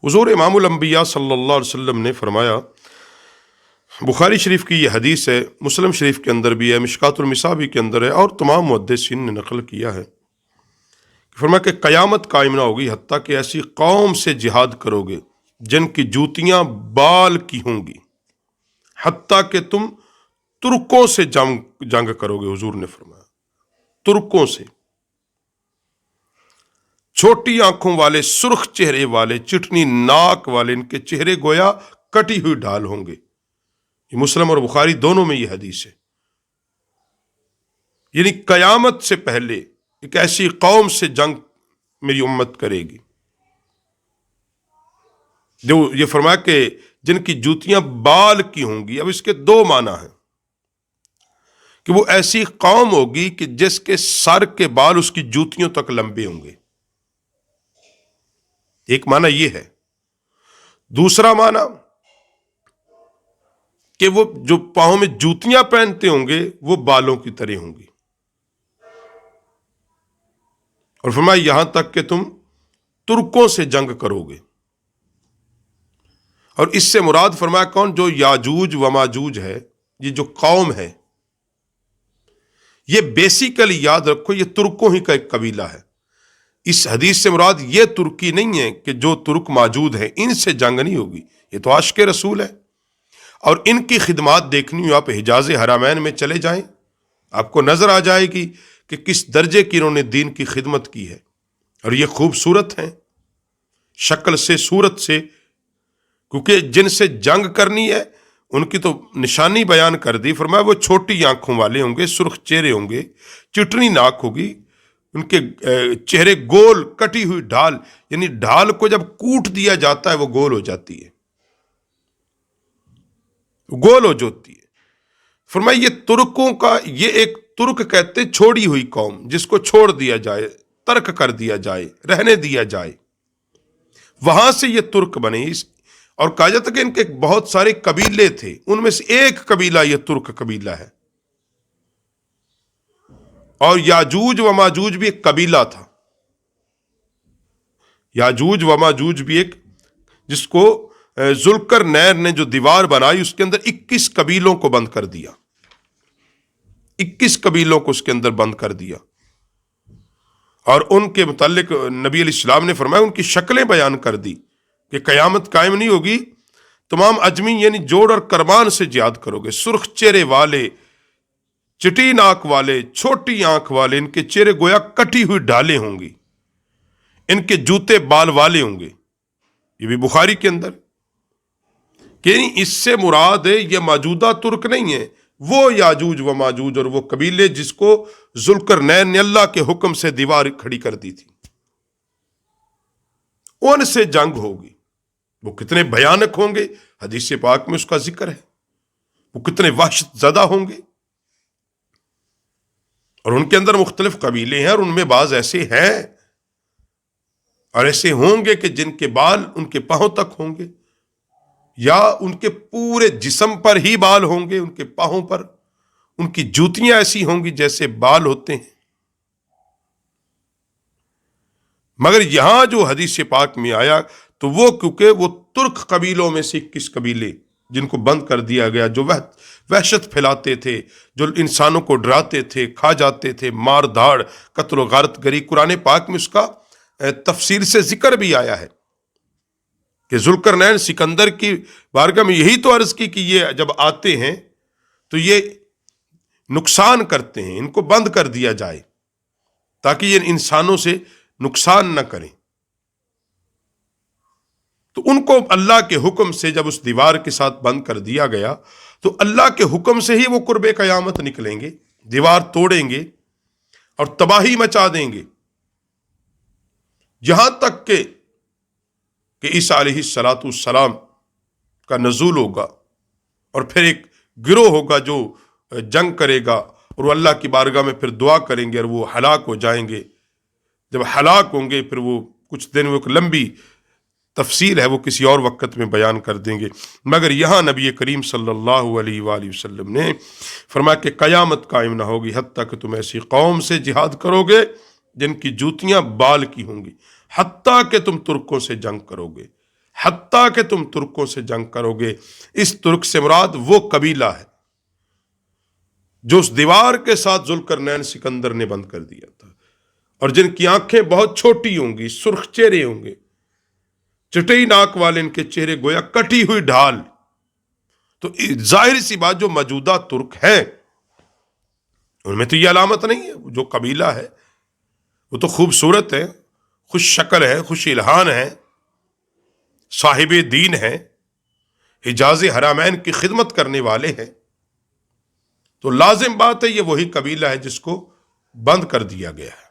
हुज़ूर इमामुल अंबिया सल्लल्लाहु अलैहि वसल्लम ने फरमाया, बुखारी शरीफ की ये हदीस है, मुस्लिम शरीफ के अंदर भी है, मिशकातुल मिसाबी के अंदर है और तमाम मुहद्दिसीन ने नकल किया है। फरमाया कि क़यामत कायम ना होगी हत्ता कि ऐसी कौम से जिहाद करोगे जिनकी जूतियां बाल की होंगी, हत्ता कि तुम तुर्कों से जंग करोगे। हुजूर ने फरमाया तुर्कों से, छोटी आंखों वाले, सुर्ख चेहरे वाले, चिटनी नाक वाले, इनके चेहरे गोया कटी हुई ढाल होंगे। ये मुस्लिम और बुखारी दोनों में ये हदीस है। यानी कयामत से पहले एक ऐसी कौम से जंग मेरी उम्मत करेगी जो ये फरमाया कि जिनकी जूतियां बाल की होंगी। अब इसके दो माना है कि वो ऐसी कौम होगी कि जिसके सर के बाल उसकी जूतियों तक लंबे होंगे, एक माना ये है। दूसरा माना कि वो जो पांव में जूतियां पहनते होंगे वो बालों की तरह होंगी। और फरमाया यहां तक कि तुम तुर्कों से जंग करोगे। और इससे मुराद फरमाया कौन? जो याजूज व माजूज है, ये जो कौम है, ये बेसिकली याद रखो ये तुर्कों ही का एक कबीला है। इस हदीस से मुराद ये तुर्की नहीं है कि जो तुर्क मौजूद है इनसे जंग नहीं होगी, ये तो आशिक रसूल है। और इनकी खिदमत देखनी हो आप हिजाज हरामैन में चले जाएं, आपको नजर आ जाएगी कि किस दर्जे की इन्होंने दीन की खिदमत की है। और ये खूबसूरत हैं शक्ल से, सूरत से, क्योंकि जिनसे जंग करनी है उनकी तो निशानी बयान कर दी। फरमाया वो छोटी आंखों वाले होंगे, सुर्ख चेहरे होंगे, चिटनी नाक होगी, उनके चेहरे गोल, कटी हुई ढाल, यानी ढाल को जब कूट दिया जाता है वो गोल हो जाती है, गोल हो जाती है। फरमाया ये तुर्कों का, ये एक तुर्क कहते छोड़ी हुई कौम, जिसको छोड़ दिया जाए, तर्क कर दिया जाए, रहने दिया जाए, वहां से ये तुर्क बने। और कहा जाता कि इनके बहुत सारे कबीले थे, उनमें से एक कबीला ये तुर्क कबीला है। और याजूज व माजूज भी एक कबीला था। याजूज व माजूज भी एक, जिसको जुल्करनैन ने जो दीवार बनाई उसके अंदर 21 कबीलों को बंद कर दिया, 21 कबीलों को उसके अंदर बंद कर दिया। और उनके मुतालिक नबी अलैहिस्सलाम ने फरमाया, उनकी शक्लें बयान कर दी कि कयामत कायम नहीं होगी, तमाम अजमी यानी जोड़ और करमान से जिहाद करोगे। सुर्ख चेहरे वाले, चिटी नाक वाले, छोटी आंख वाले, इनके चेहरे गोया कटी हुई ढालें होंगी, इनके जूते बाल वाले होंगे। ये भी बुखारी के अंदर कि इससे मुराद है ये मौजूदा तुर्क नहीं है, वो याजूज व माजूज और वो कबीले जिसको जुल्करनैन ने अल्लाह के हुक्म से दीवार खड़ी कर दी थी, उनसे जंग होगी। वो कितने भयानक होंगे, हदीस पाक में उसका जिक्र है। वो कितने वहशत ज़दा होंगे। और उनके अंदर मुख्तलिफ कबीले हैं और उनमें बाज ऐसे हैं और ऐसे होंगे कि जिनके बाल उनके पांव तक होंगे, या उनके पूरे जिस्म पर ही बाल होंगे, उनके पांवों पर। उनकी जूतियां ऐसी होंगी जैसे बाल होते हैं। मगर यहां जो हदीस पाक में आया तो वो, क्योंकि वो तुर्क कबीलों में से 21 कबीले जिनको बंद कर दिया गया, जो वहशत फैलाते थे, जो इंसानों को डराते थे, खा जाते थे, मार धाड़, कत्ल गारत गरी। कुरान पाक में उसका तफसील से जिक्र भी आया है कि जुल्करनैन सिकंदर की बारगाह में यही तो अर्ज की कि ये जब आते हैं तो ये नुकसान करते हैं, इनको बंद कर दिया जाए ताकि ये इंसानों से नुकसान न करें। तो उनको अल्लाह के हुक्म से जब उस दीवार के साथ बंद कर दिया गया तो अल्लाह के हुक्म से ही वो कुर्बे कयामत निकलेंगे, दीवार तोड़ेंगे और तबाही मचा देंगे। यहां तक कि ईसा अलैहिस्सलाम का नज़ूल होगा और फिर एक गिरोह होगा जो जंग करेगा और वो अल्लाह की बारगाह में फिर दुआ करेंगे और वो हलाक हो जाएंगे। जब हलाक होंगे फिर वो कुछ दिन, वो एक लंबी तफसील है, वो किसी और वक्त में बयान कर देंगे। मगर यहाँ नबी करीम सल्लल्लाहु अलैहि वसल्लम ने फरमाया कि क़यामत कायम ना होगी हत्ता कि तुम ऐसी कौम से जिहाद करोगे जिनकी जूतियां बाल की होंगी, हत्ता कि तुम तुर्कों से जंग करोगे, حتیٰ کہ تم ترکوں سے جنگ کرو گے. اس ترک سے مراد وہ قبیلہ ہے جو اس دیوار کے ساتھ ذوالقرنین سکندر نے بند کر دیا تھا، اور جن کی آنکھیں بہت چھوٹی ہوں گی، سرخ چہرے ہوں گے، چٹئی ناک والے ان کے چہرے گویا کٹی ہوئی ڈھال. تو ظاہر سی بات جو موجودہ ترک ہیں ان میں تو یہ علامت نہیں ہے. جو قبیلہ ہے وہ تو خوبصورت ہے، خوش شکل ہے، خوش الہان ہے، صاحب دین ہے، حجاز حرمین کی خدمت کرنے والے ہیں. تو لازم بات ہے یہ وہی قبیلہ ہے جس کو بند کر دیا گیا ہے.